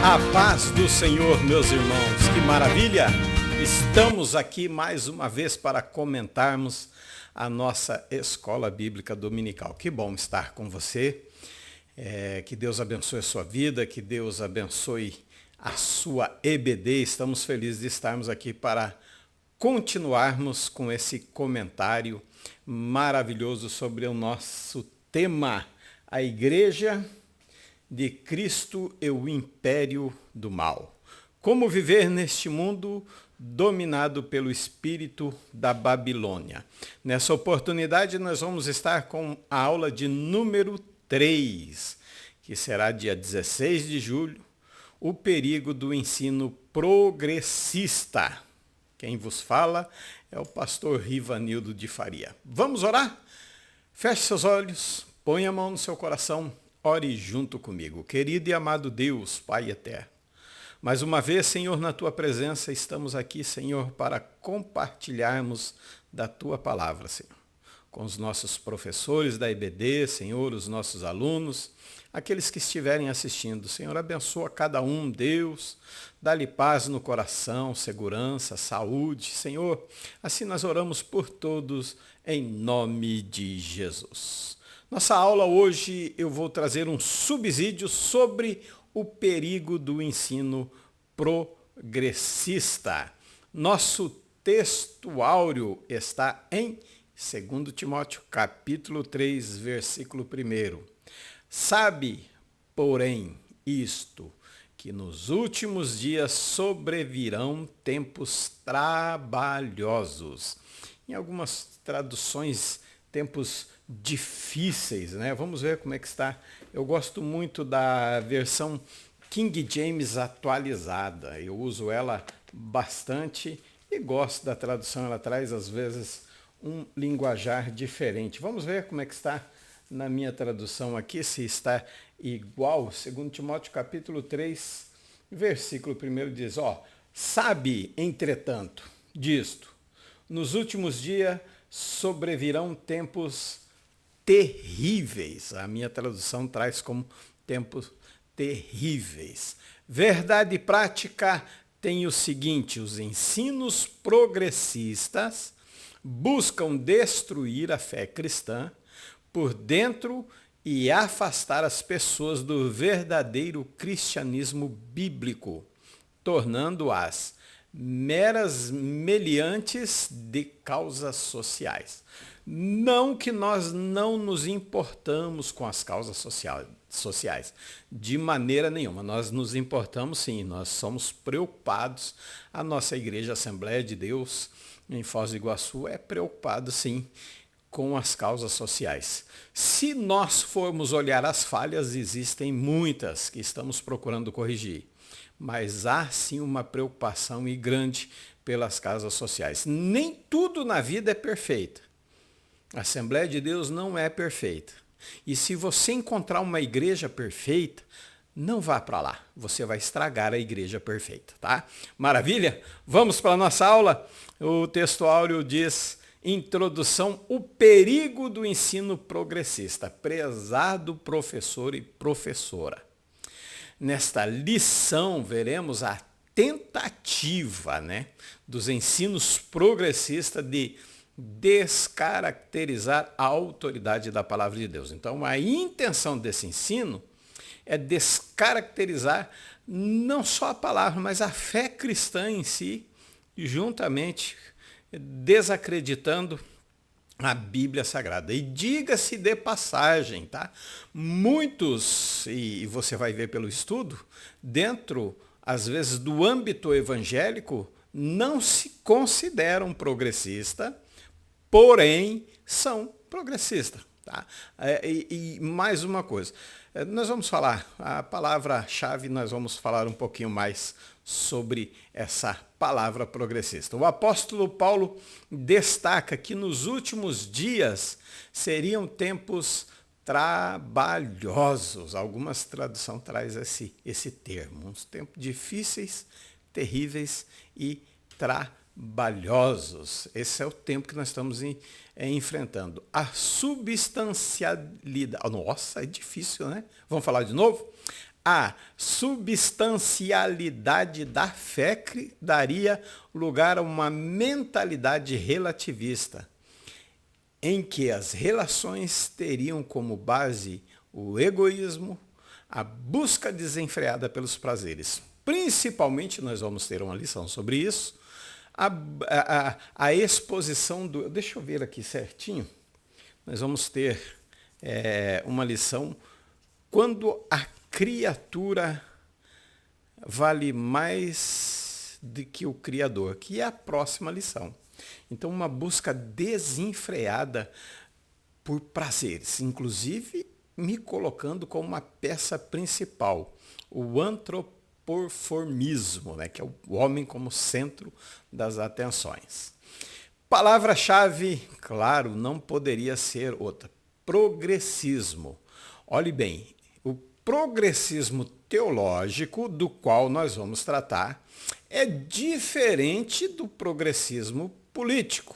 A paz do Senhor, meus irmãos, que maravilha! Estamos aqui mais uma vez para comentarmos a nossa Escola Bíblica Dominical. Que bom estar com você, que Deus abençoe a sua vida, que Deus abençoe a sua EBD. Estamos felizes de estarmos aqui para continuarmos com esse comentário maravilhoso sobre o nosso tema, a Igreja de Cristo e o Império do Mal. Como viver neste mundo dominado pelo espírito da Babilônia. Nessa oportunidade nós vamos estar com a aula de número 3, que será dia 16 de julho, o perigo do ensino progressista. Quem vos fala é o pastor Rivanildo de Faria. Vamos orar? Feche seus olhos, põe a mão no seu coração, ore junto comigo. Querido e amado Deus, Pai eterno, mais uma vez, Senhor, na Tua presença, estamos aqui, Senhor, para compartilharmos da Tua palavra, Senhor, com os nossos professores da IBD, Senhor, os nossos alunos, aqueles que estiverem assistindo. Senhor, abençoa cada um, Deus, dá-lhe paz no coração, segurança, saúde, Senhor. Assim nós oramos por todos, em nome de Jesus. Nossa aula hoje eu vou trazer um subsídio sobre o perigo do ensino progressista. Nosso texto áureo está em 2 Timóteo, capítulo 3, versículo 1. Sabe, porém, isto, que nos últimos dias sobrevirão tempos trabalhosos. Em algumas traduções, tempos difíceis, né? Vamos ver como é que está. Eu gosto muito da versão King James atualizada. Eu uso ela bastante e gosto da tradução. Ela traz, às vezes, um linguajar diferente. Vamos ver como é que está na minha tradução aqui, se está igual. 2 Timóteo capítulo 3, versículo 1 diz, sabe, entretanto, disto, nos últimos dias sobrevirão tempos terríveis. A minha tradução traz como tempos terríveis. Verdade prática tem o seguinte: os ensinos progressistas buscam destruir a fé cristã por dentro e afastar as pessoas do verdadeiro cristianismo bíblico, tornando-as meras meliantes de causas sociais. Não que nós não nos importamos com as causas sociais, de maneira nenhuma. Nós nos importamos sim, nós somos preocupados. A nossa Igreja Assembleia de Deus em Foz do Iguaçu é preocupada sim com as causas sociais. Se nós formos olhar as falhas, existem muitas que estamos procurando corrigir. Mas há sim uma preocupação e grande pelas causas sociais. Nem tudo na vida é perfeito. A Assembleia de Deus não é perfeita. E se você encontrar uma igreja perfeita, não vá para lá. Você vai estragar a igreja perfeita, tá? Maravilha? Vamos para a nossa aula? O texto áureo diz, introdução, o perigo do ensino progressista. Prezado professor e professora. Nesta lição, veremos a tentativa, dos ensinos progressistas de descaracterizar a autoridade da palavra de Deus. Então, a intenção desse ensino é descaracterizar não só a palavra, mas a fé cristã em si, juntamente desacreditando a Bíblia Sagrada. E diga-se de passagem, tá? Muitos, e você vai ver pelo estudo, dentro, às vezes, do âmbito evangélico, não se consideram progressistas, porém são progressistas. Tá? E mais uma coisa, nós vamos falar, a palavra-chave, nós vamos falar um pouquinho mais sobre essa palavra progressista. O apóstolo Paulo destaca que nos últimos dias seriam tempos trabalhosos. Algumas traduções traz esse termo, uns tempos difíceis, terríveis e trabalhosos. Esse é o tempo que nós estamos enfrentando. A substancialidade. Nossa, é difícil, né? Vamos falar de novo? A substancialidade da fé daria lugar a uma mentalidade relativista, em que as relações teriam como base o egoísmo, a busca desenfreada pelos prazeres. Principalmente, nós vamos ter uma lição sobre isso, a exposição do... Deixa eu ver aqui certinho. Nós vamos ter uma lição quando a criatura vale mais do que o Criador, que é a próxima lição. Então, uma busca desenfreada por prazeres, inclusive me colocando como uma peça principal, o antropoformismo, né, que é o homem como centro das atenções. Palavra-chave, claro, não poderia ser outra, progressismo. Olhe bem, o progressismo teológico, do qual nós vamos tratar, é diferente do progressismo político.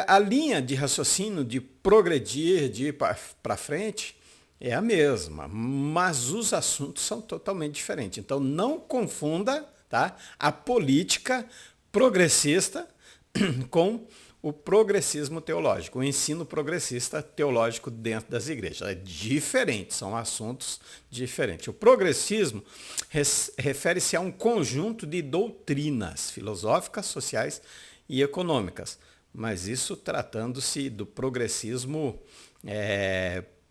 A linha de raciocínio de progredir, de ir para frente, é a mesma, mas os assuntos são totalmente diferentes. Então, não confunda, tá, a política progressista com o progressismo teológico, o ensino progressista teológico dentro das igrejas. É diferente, são assuntos diferentes. O progressismo refere-se a um conjunto de doutrinas filosóficas, sociais e econômicas, mas isso tratando-se do progressismo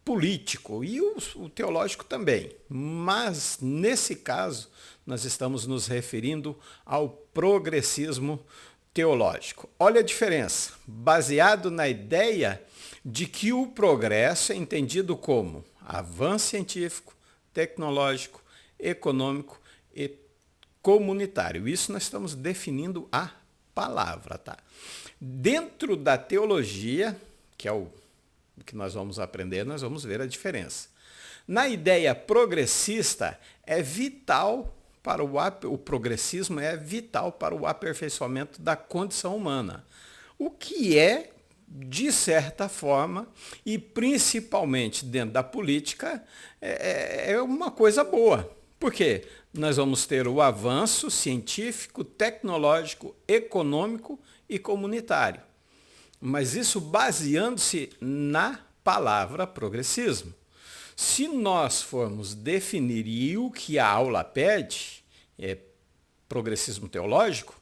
político e o teológico também. Mas, nesse caso, nós estamos nos referindo ao progressismo teológico. Olha a diferença, baseado na ideia de que o progresso é entendido como avanço científico, tecnológico, econômico e comunitário. Isso nós estamos definindo a palavra, tá? Dentro da teologia, que é o que nós vamos aprender, nós vamos ver a diferença. Na ideia progressista, é vital para o progressismo é vital para o aperfeiçoamento da condição humana, o que é, de certa forma, e principalmente dentro da política, é uma coisa boa. Por quê? Nós vamos ter o avanço científico, tecnológico, econômico e comunitário. Mas isso baseando-se na palavra progressismo. Se nós formos definir e o que a aula pede, progressismo teológico,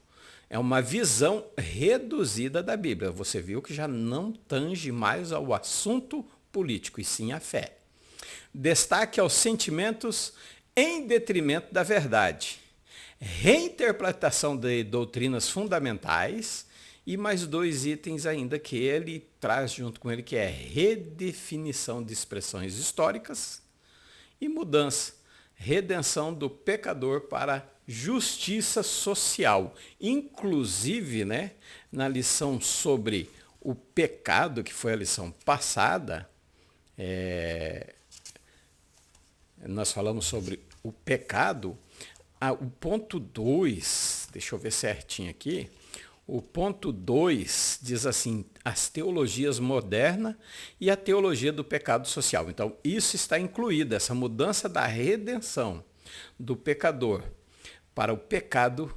é uma visão reduzida da Bíblia. Você viu que já não tange mais ao assunto político, e sim à fé. Destaque aos sentimentos em detrimento da verdade. Reinterpretação de doutrinas fundamentais e mais dois itens ainda que ele traz junto com ele, que é redefinição de expressões históricas e mudança, redenção do pecador para justiça social. Inclusive, né, na lição sobre o pecado, que foi a lição passada, nós falamos sobre o pecado. O ponto 2, deixa eu ver certinho aqui, o ponto 2 diz assim, as teologias moderna e a teologia do pecado social. Então, isso está incluído, essa mudança da redenção do pecador para o pecado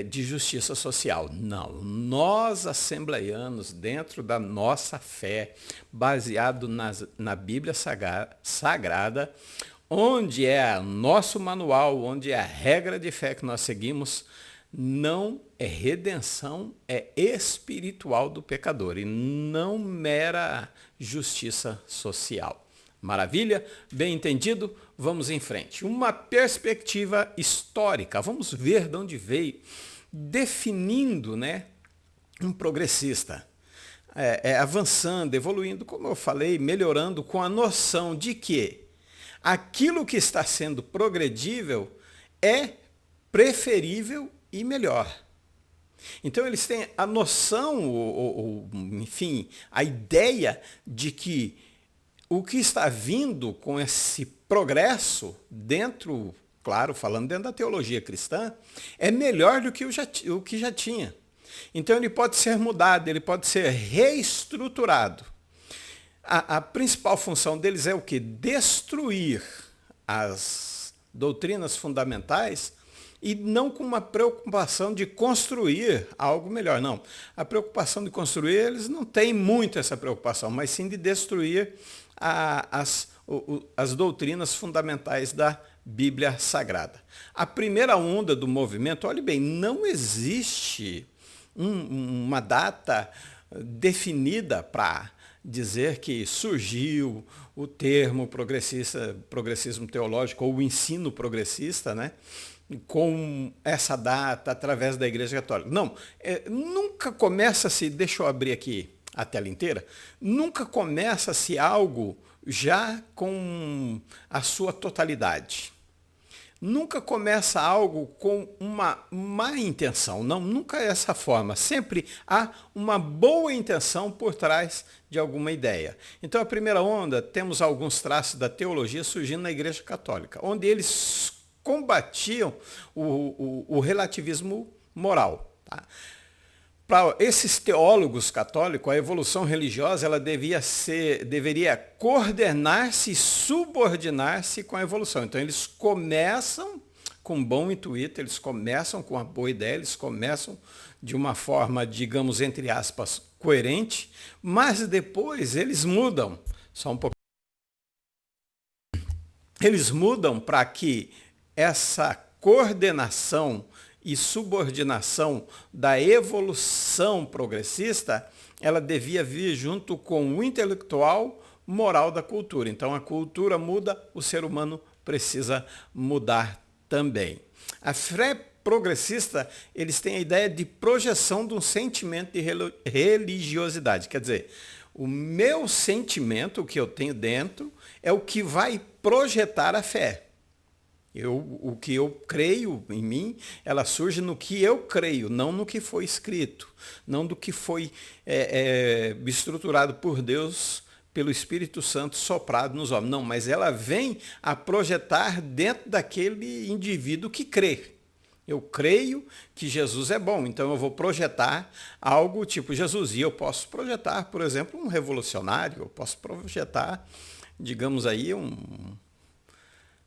de justiça social. Não, nós assembleianos, dentro da nossa fé, baseado na Bíblia Sagrada, onde é nosso manual, onde é a regra de fé que nós seguimos, não é redenção, é espiritual do pecador e não mera justiça social. Maravilha? Bem entendido? Vamos em frente. Uma perspectiva histórica. Vamos ver de onde veio, definindo, né, um progressista. Avançando, evoluindo, como eu falei, melhorando com a noção de que aquilo que está sendo progredível é preferível e melhor. Então eles têm a noção, enfim, a ideia de que o que está vindo com esse progresso dentro, claro, falando dentro da teologia cristã, é melhor do que o que já tinha. Então ele pode ser mudado, ele pode ser reestruturado. A principal função deles é o quê? Destruir as doutrinas fundamentais e não com uma preocupação de construir algo melhor. Não. A preocupação de construir, eles não têm muito essa preocupação, mas sim de destruir as doutrinas fundamentais da Bíblia Sagrada. A primeira onda do movimento, olhe bem, não existe uma data definida para dizer que surgiu o termo progressismo teológico ou o ensino progressista, né, com essa data através da Igreja Católica. Não, nunca começa-se, deixa eu abrir aqui a tela inteira, nunca começa-se algo já com a sua totalidade. Nunca começa algo com uma má intenção, não, nunca é essa forma. Sempre há uma boa intenção por trás de alguma ideia. Então, a primeira onda, temos alguns traços da teologia surgindo na Igreja Católica, onde eles combatiam o relativismo moral. Tá? Para esses teólogos católicos, a evolução religiosa ela deveria coordenar-se e subordinar-se com a evolução. Então, eles começam com bom intuito, eles começam com uma boa ideia, eles começam de uma forma, digamos, entre aspas, coerente, mas depois eles mudam, só um pouco. Eles mudam para que essa coordenação e subordinação da evolução progressista, ela devia vir junto com o intelectual moral da cultura. Então a cultura muda, o ser humano precisa mudar também. A fé progressista, eles têm a ideia de projeção de um sentimento de religiosidade. Quer dizer, o meu sentimento, o que eu tenho dentro, é o que vai projetar a fé. O que eu creio em mim, ela surge no que eu creio, não no que foi escrito, não do que foi estruturado por Deus, pelo Espírito Santo soprado nos homens. Não, mas ela vem a projetar dentro daquele indivíduo que crê. Eu creio que Jesus é bom, então eu vou projetar algo tipo Jesus. E eu posso projetar, por exemplo, um revolucionário, eu posso projetar, digamos aí,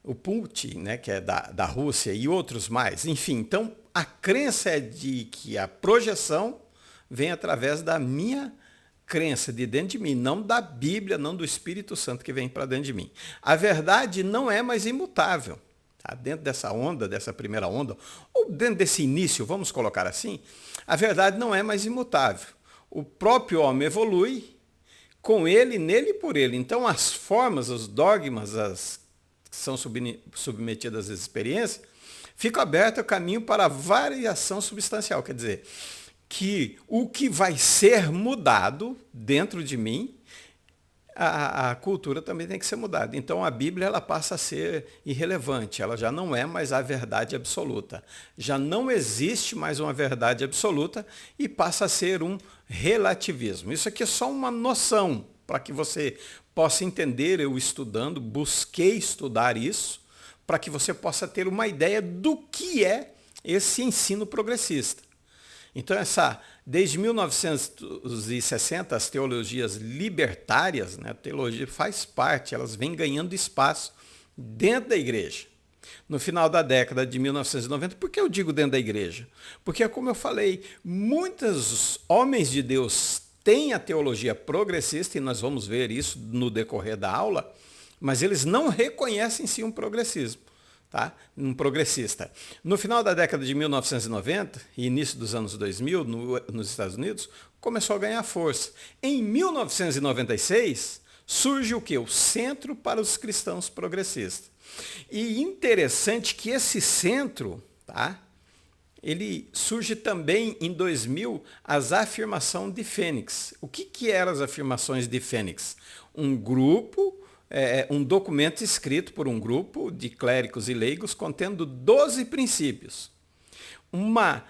o Putin, né, que é da Rússia, e outros mais. Enfim, então a crença é de que a projeção vem através da minha crença de dentro de mim, não da Bíblia, não do Espírito Santo que vem para dentro de mim. A verdade não é mais imutável. Tá? Dentro dessa onda, dessa primeira onda, ou dentro desse início, vamos colocar assim, a verdade não é mais imutável. O próprio homem evolui com ele, nele e por ele. Então as formas, os dogmas, que são submetidas às experiências, fica aberto o caminho para a variação substancial. Quer dizer, que o que vai ser mudado dentro de mim, a cultura também tem que ser mudada. Então a Bíblia ela passa a ser irrelevante, ela já não é mais a verdade absoluta. Já não existe mais uma verdade absoluta e passa a ser um relativismo. Isso aqui é só uma noção para que você possa entender, eu estudando, busquei estudar isso, para que você possa ter uma ideia do que é esse ensino progressista. Então, desde 1960, as teologias libertárias, né, a teologia faz parte, elas vêm ganhando espaço dentro da igreja. No final da década de 1990, por que eu digo dentro da igreja? Porque, como eu falei, muitos homens de Deus têm a teologia progressista, e nós vamos ver isso no decorrer da aula, mas eles não reconhecem em si um progressismo. Tá? Um progressista. No final da década de 1990 e início dos anos 2000, nos Estados Unidos, começou a ganhar força. Em 1996, surge o quê? O Centro para os Cristãos Progressistas. E interessante que esse centro, tá? Ele surge também em 2000, as afirmações de Fênix. O que eram as afirmações de Fênix? Um grupo, um documento escrito por um grupo de clérigos e leigos contendo 12 princípios. Uma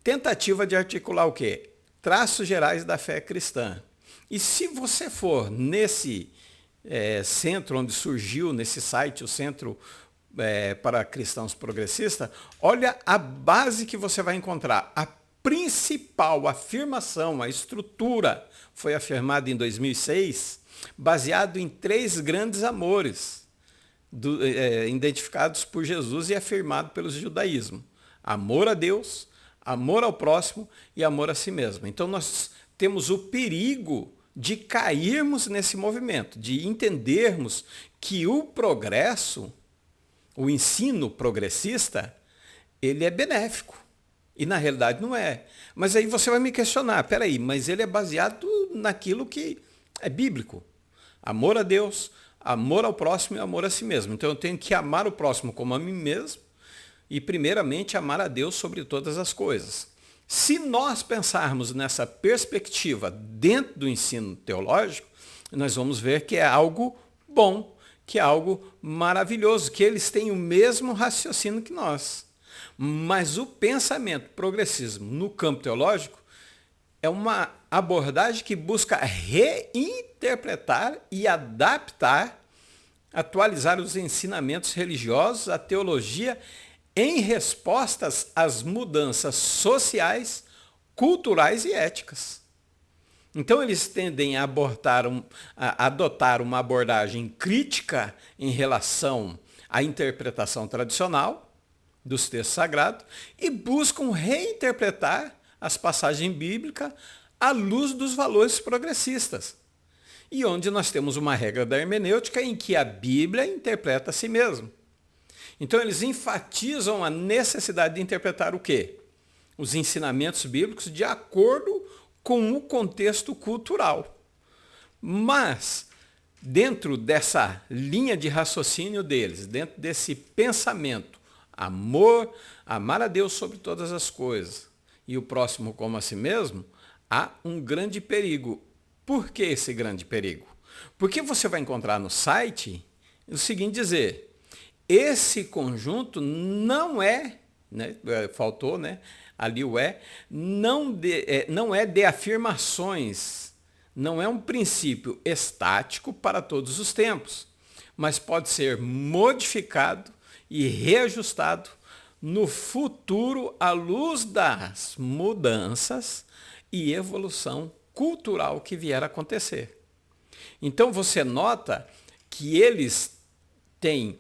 tentativa de articular o quê? Traços gerais da fé cristã. E se você for nesse centro onde surgiu, nesse site, o Centro para Cristãos Progressistas, olha a base que você vai encontrar. A principal afirmação, a estrutura, foi afirmada em 2006, baseado em 3 grandes amores. identificados por Jesus e afirmado pelo judaísmo. Amor a Deus, amor ao próximo e amor a si mesmo. Então nós temos o perigo de cairmos nesse movimento, de entendermos que o progresso, o ensino progressista, ele é benéfico. E na realidade não é. Mas aí você vai me questionar, peraí, mas ele é baseado naquilo que é bíblico. Amor a Deus, amor ao próximo e amor a si mesmo. Então eu tenho que amar o próximo como a mim mesmo e primeiramente amar a Deus sobre todas as coisas. Se nós pensarmos nessa perspectiva dentro do ensino teológico, nós vamos ver que é algo bom, que é algo maravilhoso, que eles têm o mesmo raciocínio que nós. Mas o pensamento progressismo no campo teológico é uma abordagem que busca reinterpretar e adaptar, atualizar os ensinamentos religiosos, a teologia, em respostas às mudanças sociais, culturais e éticas. Então eles tendem a adotar uma abordagem crítica em relação à interpretação tradicional dos textos sagrados e buscam reinterpretar as passagens bíblicas à luz dos valores progressistas. E onde nós temos uma regra da hermenêutica em que a Bíblia interpreta a si mesma. Então eles enfatizam a necessidade de interpretar o quê? Os ensinamentos bíblicos de acordo com o contexto cultural. Mas, dentro dessa linha de raciocínio deles, dentro desse pensamento, amar a Deus sobre todas as coisas e o próximo como a si mesmo, há um grande perigo. Por que esse grande perigo? Porque você vai encontrar no site o seguinte dizer, esse conjunto não é, né, faltou, né, ali o não é de afirmações, não é um princípio estático para todos os tempos, mas pode ser modificado e reajustado no futuro à luz das mudanças e evolução cultural que vier a acontecer. Então você nota que eles têm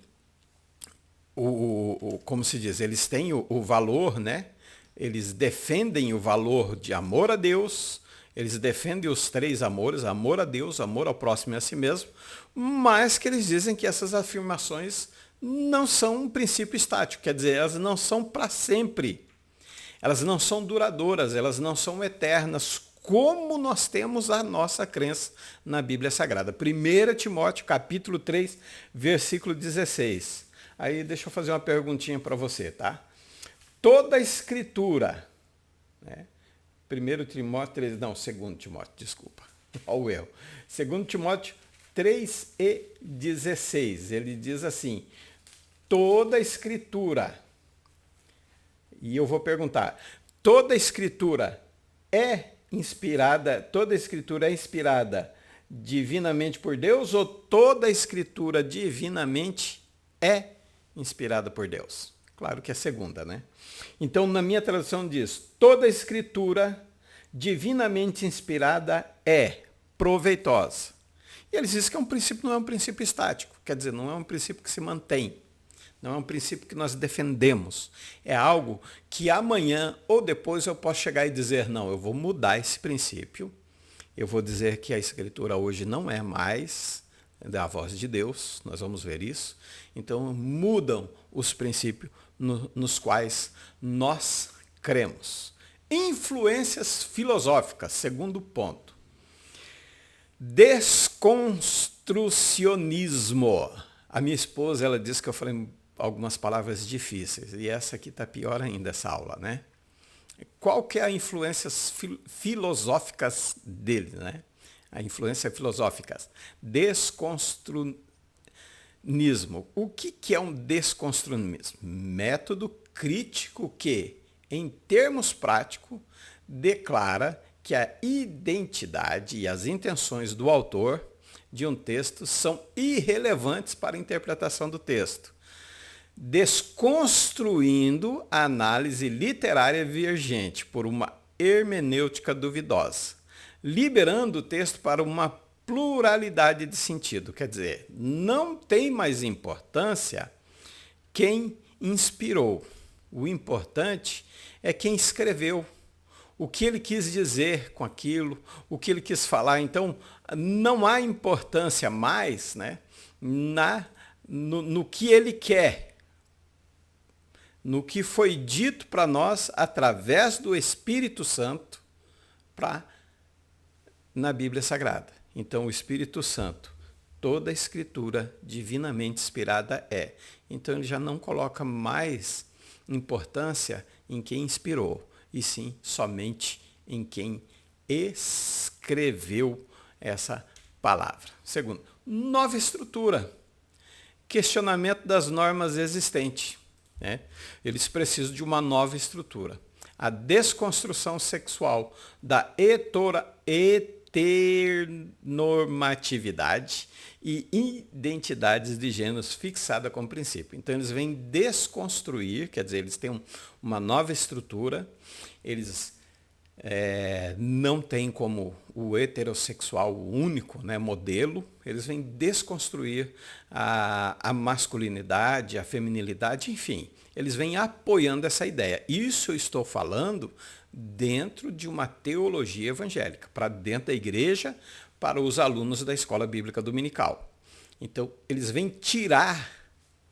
como se diz, eles têm o valor, né? Eles defendem o valor de amor a Deus, eles defendem os três amores, amor a Deus, amor ao próximo e a si mesmo, mas que eles dizem que essas afirmações não são um princípio estático, quer dizer, elas não são para sempre, elas não são duradouras, elas não são eternas, como nós temos a nossa crença na Bíblia Sagrada. 1 Timóteo, capítulo 3, versículo 16. Aí deixa eu fazer uma perguntinha para você, tá? Toda a escritura, né? 2 Timóteo, desculpa, olha o erro. 2 Timóteo 3:16, ele diz assim, toda a escritura, e eu vou perguntar, toda a escritura é inspirada divinamente por Deus ou toda a escritura divinamente é inspirada por Deus? Claro que é a segunda, né? Então, na minha tradução diz, toda a escritura divinamente inspirada é proveitosa. E eles dizem que não é um princípio estático, quer dizer, não é um princípio que se mantém, não é um princípio que nós defendemos. É algo que amanhã ou depois eu posso chegar e dizer, não, eu vou mudar esse princípio, eu vou dizer que a escritura hoje não é mais da voz de Deus, nós vamos ver isso. Então mudam os princípios nos quais nós cremos. Influências filosóficas, segundo ponto. Desconstrucionismo. A minha esposa, ela disse que eu falei algumas palavras difíceis, e essa aqui está pior ainda, essa aula, né? Qual que é a influências filosóficas dele, né? A influência filosófica. Desconstrucionismo. O que é um desconstrucionismo? Método crítico que, em termos práticos, declara que a identidade e as intenções do autor de um texto são irrelevantes para a interpretação do texto, desconstruindo a análise literária divergente por uma hermenêutica duvidosa, liberando o texto para uma pluralidade de sentido. Quer dizer, não tem mais importância quem inspirou. O importante é quem escreveu, o que ele quis dizer com aquilo, o que ele quis falar. Então, não há importância mais, né, no que ele quer, no que foi dito para nós através do Espírito Santo na Bíblia Sagrada. Então, o Espírito Santo, toda a Escritura divinamente inspirada é. Então, ele já não coloca mais importância em quem inspirou, e sim somente em quem escreveu essa palavra. Segundo, nova estrutura. Questionamento das normas existentes. Né? Eles precisam de uma nova estrutura. A desconstrução sexual da heteronormatividade e identidades de gêneros fixada como princípio. Então, eles vêm desconstruir, quer dizer, eles têm uma nova estrutura, eles não têm como o heterossexual único, né, modelo, eles vêm desconstruir a masculinidade, a feminilidade, enfim, eles vêm apoiando essa ideia. Isso eu estou falando dentro de uma teologia evangélica, para dentro da igreja, para os alunos da escola bíblica dominical. Então, eles vêm tirar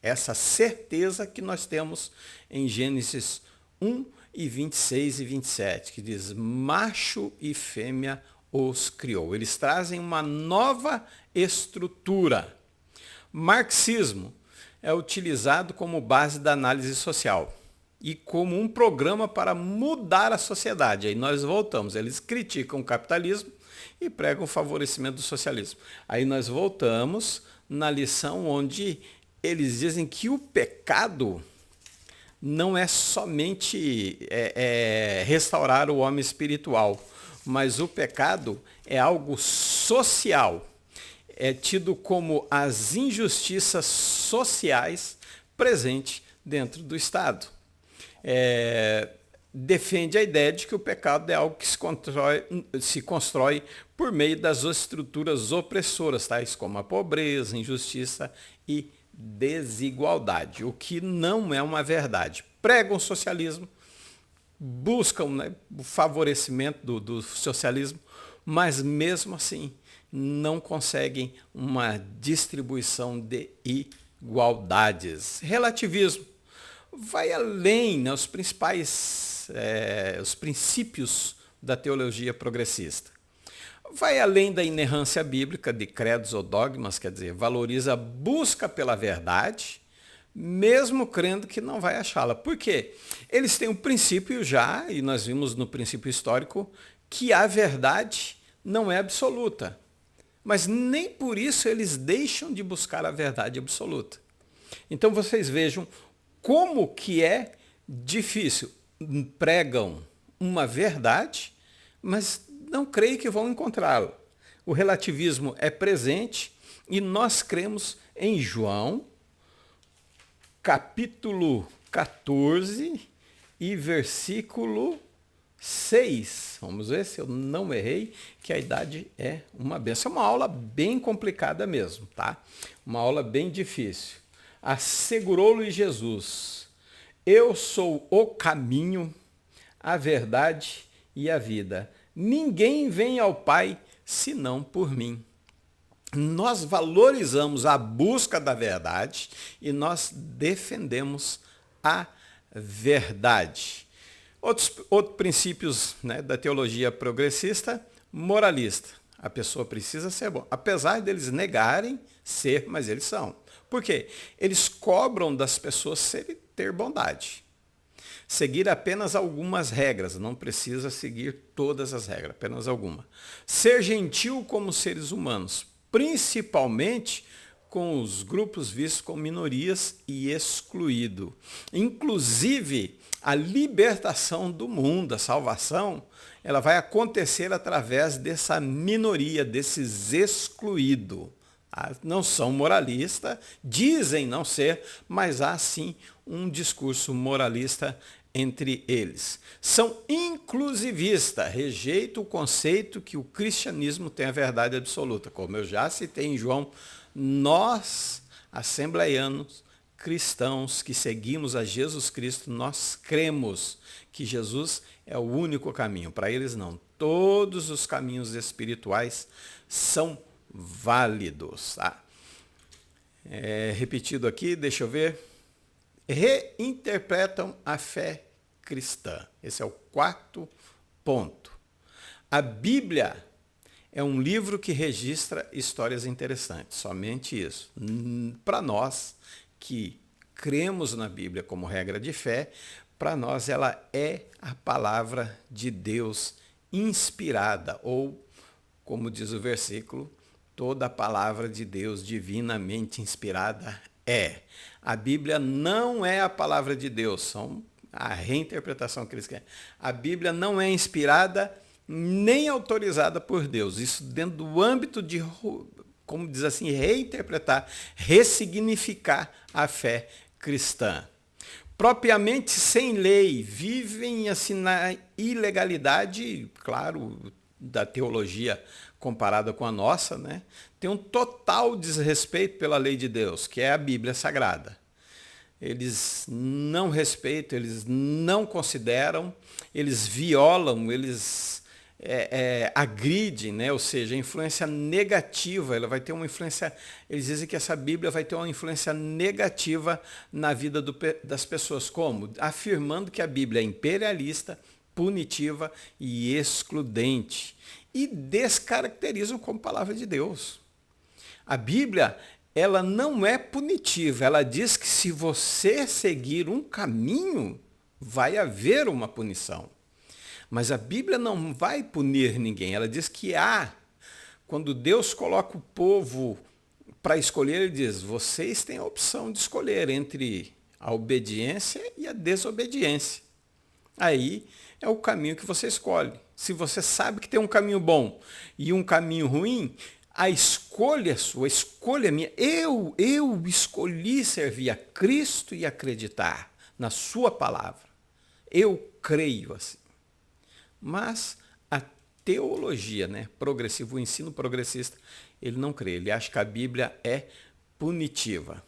essa certeza que nós temos em Gênesis 1, e 26 e 27, que diz, macho e fêmea os criou. Eles trazem uma nova estrutura. Marxismo é utilizado como base da análise social e como um programa para mudar a sociedade. Aí nós voltamos, eles criticam o capitalismo e pregam o favorecimento do socialismo. Aí nós voltamos na lição onde eles dizem que o pecado não é somente restaurar o homem espiritual, mas o pecado é algo social, é tido como as injustiças sociais presentes dentro do Estado. Defende a ideia de que o pecado é algo que se constrói por meio das estruturas opressoras, tais como a pobreza, injustiça e desigualdade, o que não é uma verdade. Pregam o socialismo, buscam, né, o favorecimento do socialismo, mas mesmo assim não conseguem uma distribuição de igualdades. Relativismo vai além, né, os princípios da teologia progressista. Vai além da inerrância bíblica de credos ou dogmas, quer dizer, valoriza a busca pela verdade, mesmo crendo que não vai achá-la. Por quê? Eles têm um princípio já, e nós vimos no princípio histórico, que a verdade não é absoluta. Mas nem por isso eles deixam de buscar a verdade absoluta. Então vocês vejam como que é difícil. Pregam uma verdade, mas não creio que vão encontrá-la. O relativismo é presente e nós cremos em João, capítulo 14 e versículo 6. Vamos ver se eu não errei, que a idade é uma benção. É uma aula bem complicada mesmo, tá? Uma aula bem difícil. Assegurou-lhe Jesus, eu sou o caminho, a verdade e a vida. Ninguém vem ao Pai senão por mim. Nós valorizamos a busca da verdade e nós defendemos a verdade. Outros princípios, né, da teologia progressista, moralista. A pessoa precisa ser bom. Apesar deles negarem ser, mas eles são. Por quê? Eles cobram das pessoas ter bondade. Seguir apenas algumas regras, não precisa seguir todas as regras, apenas alguma. Ser gentil como seres humanos, principalmente com os grupos vistos como minorias e excluído. Inclusive, a libertação do mundo, a salvação, ela vai acontecer através dessa minoria, desses excluídos. Não são moralistas, dizem não ser, mas há sim um discurso moralista entre eles. São inclusivistas, rejeitam o conceito que o cristianismo tem a verdade absoluta. Como eu já citei em João, nós, assembleianos, cristãos que seguimos a Jesus Cristo, nós cremos que Jesus é o único caminho. Para eles não. Todos os caminhos espirituais são válidos. Tá? Repetido aqui, deixa eu ver. Reinterpretam a fé cristã. Esse é o quarto ponto. A Bíblia é um livro que registra histórias interessantes, somente isso. Para nós que cremos na Bíblia como regra de fé, para nós ela é a palavra de Deus inspirada, ou, como diz o versículo, toda a palavra de Deus divinamente inspirada é. A Bíblia não é a palavra de Deus, são a reinterpretação que eles querem. A Bíblia não é inspirada nem autorizada por Deus. Isso dentro do âmbito de, como diz assim, reinterpretar, ressignificar a fé cristã. Propriamente sem lei, vivem assim na ilegalidade, claro, da teologia comparada com a nossa, né? Tem um total desrespeito pela lei de Deus, que é a Bíblia Sagrada. Eles não respeitam, eles não consideram, eles violam, eles agridem, né? Ou seja, a influência negativa, ela vai ter uma influência, eles dizem que essa Bíblia vai ter uma influência negativa na vida das pessoas. Como? Afirmando que a Bíblia é imperialista, punitiva e excludente. E descaracterizam como palavra de Deus. A Bíblia, ela não é punitiva, ela diz que se você seguir um caminho, vai haver uma punição. Mas a Bíblia não vai punir ninguém, ela diz que quando Deus coloca o povo para escolher, ele diz, vocês têm a opção de escolher entre a obediência e a desobediência. Aí é o caminho que você escolhe. Se você sabe que tem um caminho bom e um caminho ruim, a escolha sua, a escolha minha, eu escolhi servir a Cristo e acreditar na sua palavra. Eu creio assim. Mas a teologia, né, progressiva, o ensino progressista, ele não crê. Ele acha que a Bíblia é punitiva.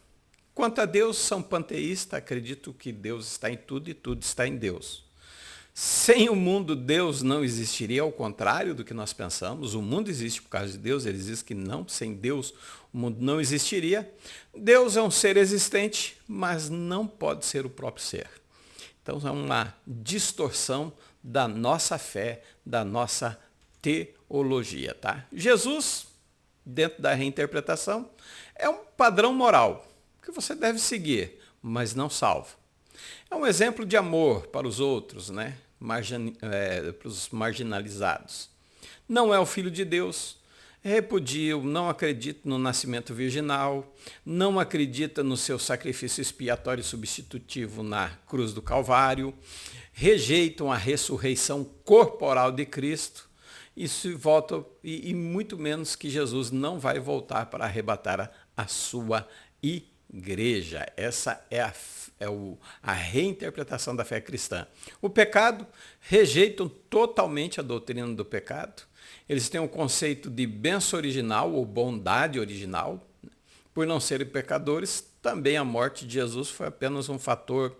Quanto a Deus, são panteístas, acredito que Deus está em tudo e tudo está em Deus. Sem o mundo, Deus não existiria, ao contrário do que nós pensamos. O mundo existe por causa de Deus, eles dizem que não, sem Deus o mundo não existiria. Deus é um ser existente, mas não pode ser o próprio ser. Então é uma distorção da nossa fé, da nossa teologia. Tá? Jesus, dentro da reinterpretação, é um padrão moral que você deve seguir, mas não salva. É um exemplo de amor para os outros, né? Para os marginalizados. Não é o Filho de Deus, repudia, não acredita no nascimento virginal, não acredita no seu sacrifício expiatório e substitutivo na cruz do Calvário, rejeitam a ressurreição corporal de Cristo, e muito menos que Jesus não vai voltar para arrebatar a sua igreja. Essa é a reinterpretação da fé cristã. O pecado, rejeitam totalmente a doutrina do pecado. Eles têm o conceito de bênção original ou bondade original. Por não serem pecadores, também a morte de Jesus foi apenas um fator,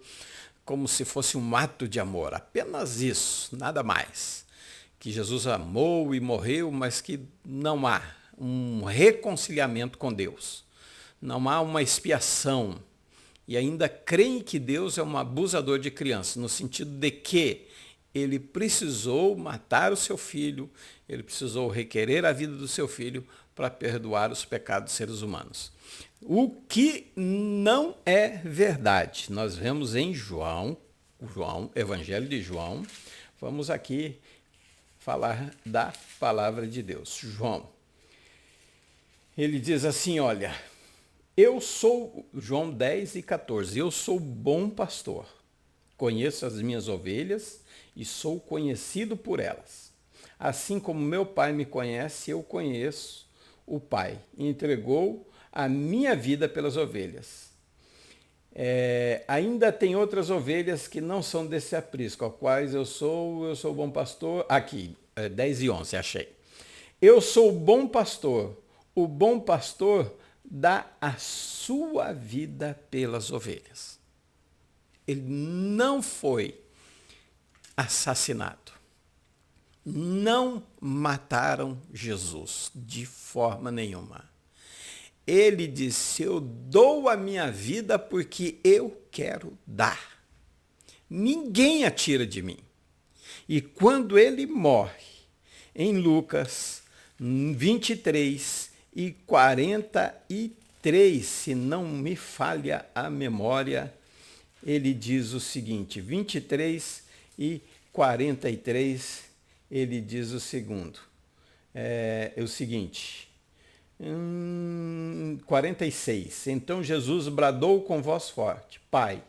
como se fosse um ato de amor. Apenas isso, nada mais. Que Jesus amou e morreu, mas que não há um reconciliamento com Deus. Não há uma expiação. E ainda creem que Deus é um abusador de crianças, no sentido de que ele precisou matar o seu filho, ele precisou requerer a vida do seu filho para perdoar os pecados dos seres humanos. O que não é verdade. Nós vemos em João, Evangelho de João, vamos aqui falar da palavra de Deus. João, ele diz assim, olha, eu sou, João 10 e 14, eu sou bom pastor, conheço as minhas ovelhas e sou conhecido por elas. Assim como meu Pai me conhece, eu conheço o Pai. Entregou a minha vida pelas ovelhas. Ainda tem outras ovelhas que não são desse aprisco, ao quais eu sou o bom pastor. Aqui, 10 e 11, achei. Eu sou o bom pastor dá a sua vida pelas ovelhas. Ele não foi assassinado. Não mataram Jesus de forma nenhuma. Ele disse, eu dou a minha vida porque eu quero dar. Ninguém a tira de mim. E quando ele morre, em Lucas 23 e 43, se não me falha a memória, ele diz o seguinte, 23 e 43, ele diz o seguinte, 46, então Jesus bradou com voz forte, Pai,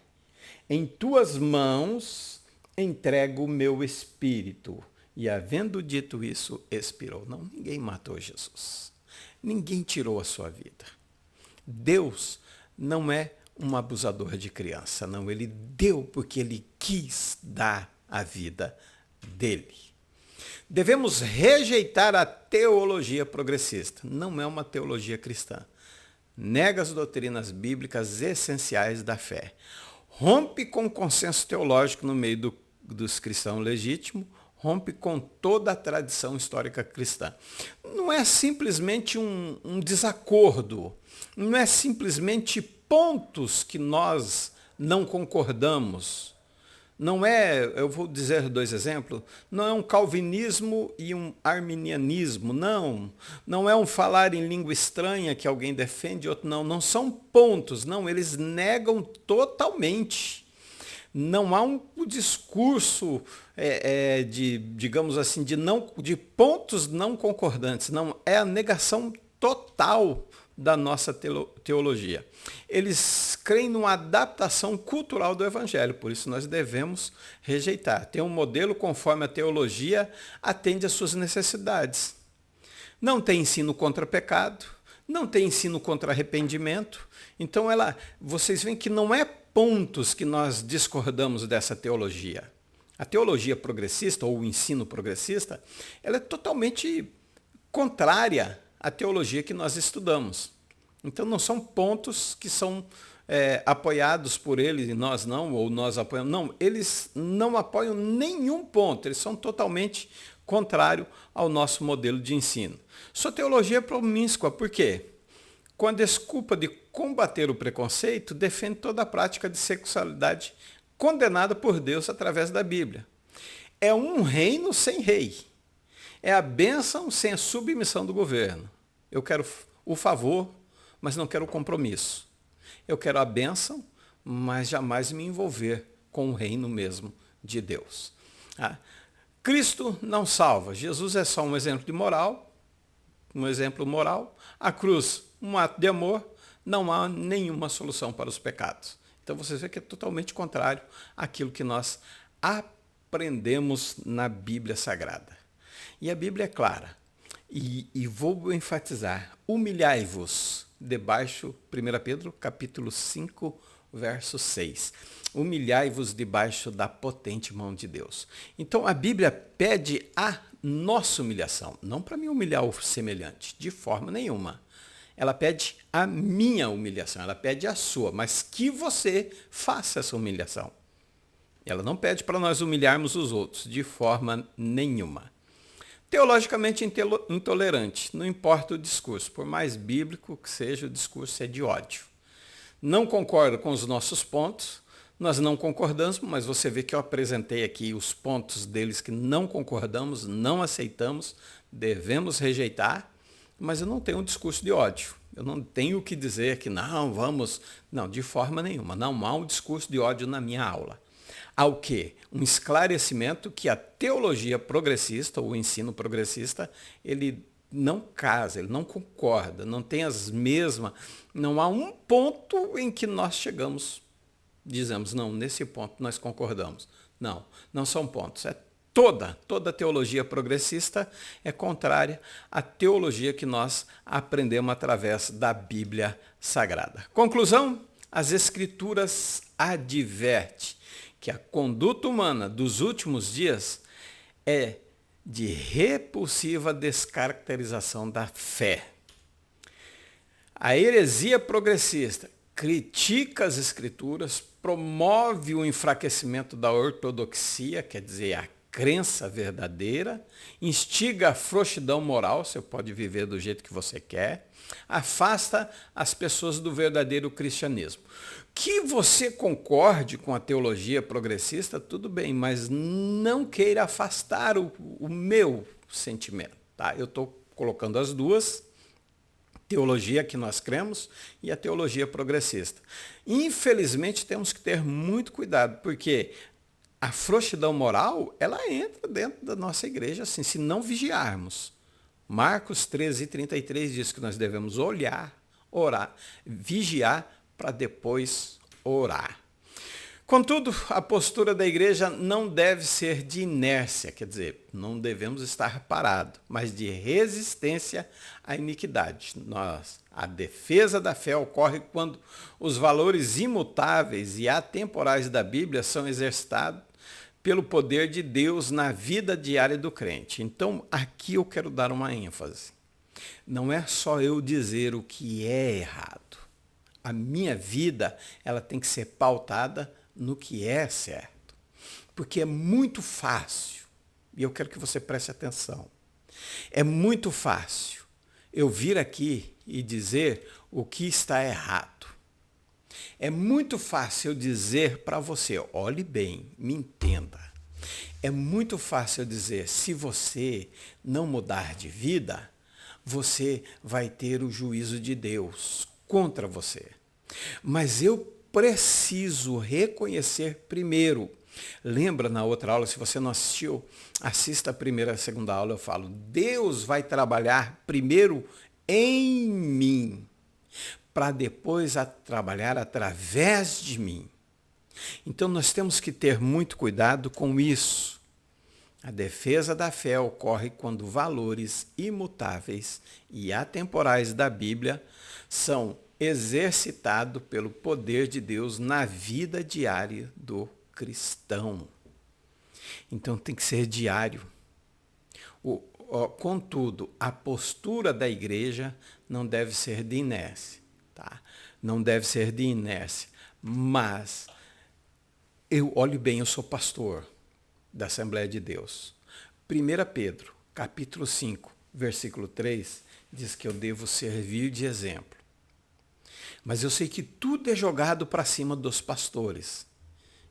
em tuas mãos entrego o meu espírito. E havendo dito isso, expirou. Não, ninguém matou Jesus. Ninguém tirou a sua vida. Deus não é um abusador de criança, não. Ele deu porque ele quis dar a vida dele. Devemos rejeitar a teologia progressista. Não é uma teologia cristã. Nega as doutrinas bíblicas essenciais da fé. Rompe com o consenso teológico no meio dos cristãos legítimos, rompe com toda a tradição histórica cristã. Não é simplesmente um desacordo, não é simplesmente pontos que nós não concordamos. Não é, eu vou dizer 2 exemplos, não é um calvinismo e um arminianismo, não. Não é um falar em língua estranha que alguém defende e outro não. Não são pontos, não, eles negam totalmente. Não há um discurso digamos assim, de pontos não concordantes. Não, é a negação total da nossa teologia. Eles creem numa adaptação cultural do evangelho, por isso nós devemos rejeitar. Tem um modelo conforme a teologia atende às suas necessidades. Não tem ensino contra pecado, não tem ensino contra arrependimento. Então vocês veem que não é pontos que nós discordamos dessa teologia. A teologia progressista, ou o ensino progressista, ela é totalmente contrária à teologia que nós estudamos. Então não são pontos que são apoiados por eles e nós não, ou nós apoiamos. Não, eles não apoiam nenhum ponto, eles são totalmente contrários ao nosso modelo de ensino. Sua teologia é promíscua, por quê? Com a desculpa de combater o preconceito, defende toda a prática de sexualidade condenada por Deus através da Bíblia. É um reino sem rei. É a bênção sem a submissão do governo. Eu quero o favor, mas não quero o compromisso. Eu quero a bênção, mas jamais me envolver com o reino mesmo de Deus. Cristo não salva. Jesus é só um exemplo de moral, um exemplo moral. A cruz, um ato de amor. Não há nenhuma solução para os pecados. Então vocês veem que é totalmente contrário àquilo que nós aprendemos na Bíblia Sagrada. E a Bíblia é clara. E vou enfatizar, humilhai-vos debaixo, 1 Pedro, capítulo 5, verso 6. Humilhai-vos debaixo da potente mão de Deus. Então a Bíblia pede a nossa humilhação, não para me humilhar o semelhante, de forma nenhuma. Ela pede a minha humilhação, ela pede a sua, mas que você faça essa humilhação. Ela não pede para nós humilharmos os outros, de forma nenhuma. Teologicamente intolerante, não importa o discurso, por mais bíblico que seja, o discurso é de ódio. Não concorda com os nossos pontos, nós não concordamos, mas você vê que eu apresentei aqui os pontos deles que não concordamos, não aceitamos, devemos rejeitar, mas eu não tenho um discurso de ódio. Eu não tenho que dizer que não, vamos... Não, de forma nenhuma. Não há um discurso de ódio na minha aula. Há o quê? Um esclarecimento que a teologia progressista, ou o ensino progressista, ele não casa, ele não concorda, não tem as mesmas... Não há um ponto em que nós chegamos, dizemos, não, nesse ponto nós concordamos. Não, não são pontos. Toda teologia progressista é contrária à teologia que nós aprendemos através da Bíblia Sagrada. Conclusão, as Escrituras advertem que a conduta humana dos últimos dias é de repulsiva descaracterização da fé. A heresia progressista critica as Escrituras, promove o enfraquecimento da ortodoxia, quer dizer, a crença verdadeira, instiga a frouxidão moral, você pode viver do jeito que você quer, afasta as pessoas do verdadeiro cristianismo. Que você concorde com a teologia progressista, tudo bem, mas não queira afastar o meu sentimento. Tá? Eu estou colocando as duas, teologia que nós cremos e a teologia progressista. Infelizmente, temos que ter muito cuidado, porque a frouxidão moral, ela entra dentro da nossa igreja, assim, se não vigiarmos. Marcos 13:33 diz que nós devemos olhar, orar, vigiar para depois orar. Contudo, a postura da igreja não deve ser de inércia, quer dizer, não devemos estar parados, mas de resistência à iniquidade. A defesa da fé ocorre quando os valores imutáveis e atemporais da Bíblia são exercitados pelo poder de Deus na vida diária do crente. Então, aqui eu quero dar uma ênfase. Não é só eu dizer o que é errado. A minha vida, ela tem que ser pautada no que é certo. Porque é muito fácil, e eu quero que você preste atenção, é muito fácil eu vir aqui e dizer o que está errado. É muito fácil eu dizer para você, olhe bem, me entenda. É muito fácil eu dizer, se você não mudar de vida, você vai ter o juízo de Deus contra você. Mas eu preciso reconhecer primeiro. Lembra na outra aula, se você não assistiu, assista a primeira e a segunda aula, eu falo, Deus vai trabalhar primeiro em mim, para depois trabalhar através de mim. Então nós temos que ter muito cuidado com isso. A defesa da fé ocorre quando valores imutáveis e atemporais da Bíblia são exercitados pelo poder de Deus na vida diária do cristão. Então tem que ser diário. Contudo, a postura da igreja não deve ser de inércia. Tá? Não deve ser de inércia. Mas, olhe bem, eu sou pastor da Assembleia de Deus. 1 Pedro, capítulo 5, versículo 3, diz que eu devo servir de exemplo. Mas eu sei que tudo é jogado para cima dos pastores.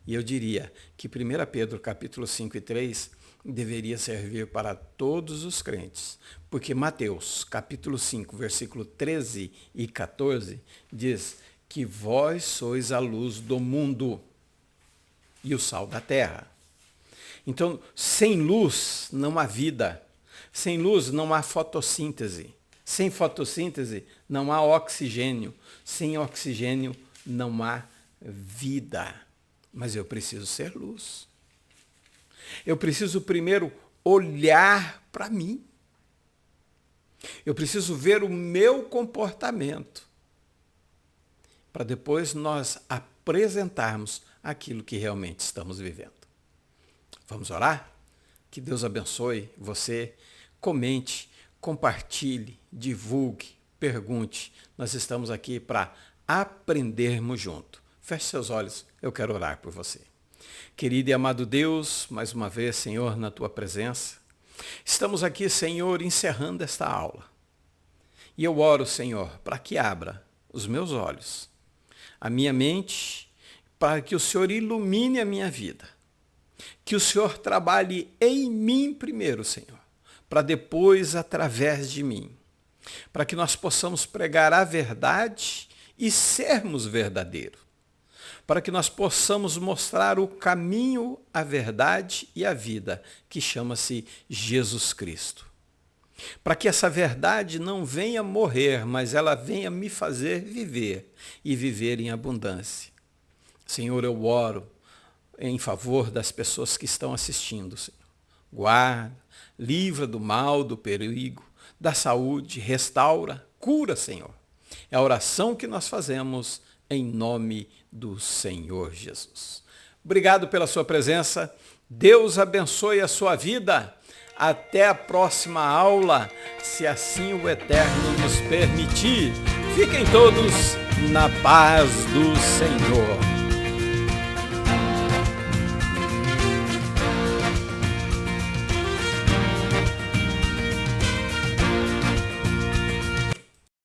E eu diria que 1 Pedro, capítulo 5 e 3, deveria servir para todos os crentes. Porque Mateus, capítulo 5, versículo 13 e 14, diz que vós sois a luz do mundo e o sal da terra. Então, sem luz não há vida. Sem luz não há fotossíntese. Sem fotossíntese não há oxigênio. Sem oxigênio não há vida. Mas eu preciso ser luz. Eu preciso primeiro olhar para mim. Eu preciso ver o meu comportamento. Para depois nós apresentarmos aquilo que realmente estamos vivendo. Vamos orar? Que Deus abençoe você. Comente, compartilhe, divulgue, pergunte. Nós estamos aqui para aprendermos junto. Feche seus olhos, eu quero orar por você. Querido e amado Deus, mais uma vez, Senhor, na Tua presença, estamos aqui, Senhor, encerrando esta aula. E eu oro, Senhor, para que abra os meus olhos, a minha mente, para que o Senhor ilumine a minha vida. Que o Senhor trabalhe em mim primeiro, Senhor, para depois através de mim. Para que nós possamos pregar a verdade e sermos verdadeiros. Para que nós possamos mostrar o caminho, a verdade e a vida, que chama-se Jesus Cristo. Para que essa verdade não venha morrer, mas ela venha me fazer viver, e viver em abundância. Senhor, eu oro em favor das pessoas que estão assistindo, Senhor. Guarda, livra do mal, do perigo, da saúde, restaura, cura, Senhor. É a oração que nós fazemos em nome do Senhor Jesus. Obrigado pela sua presença. Deus abençoe a sua vida. Até a próxima aula, se assim o Eterno nos permitir. Fiquem todos na paz do Senhor.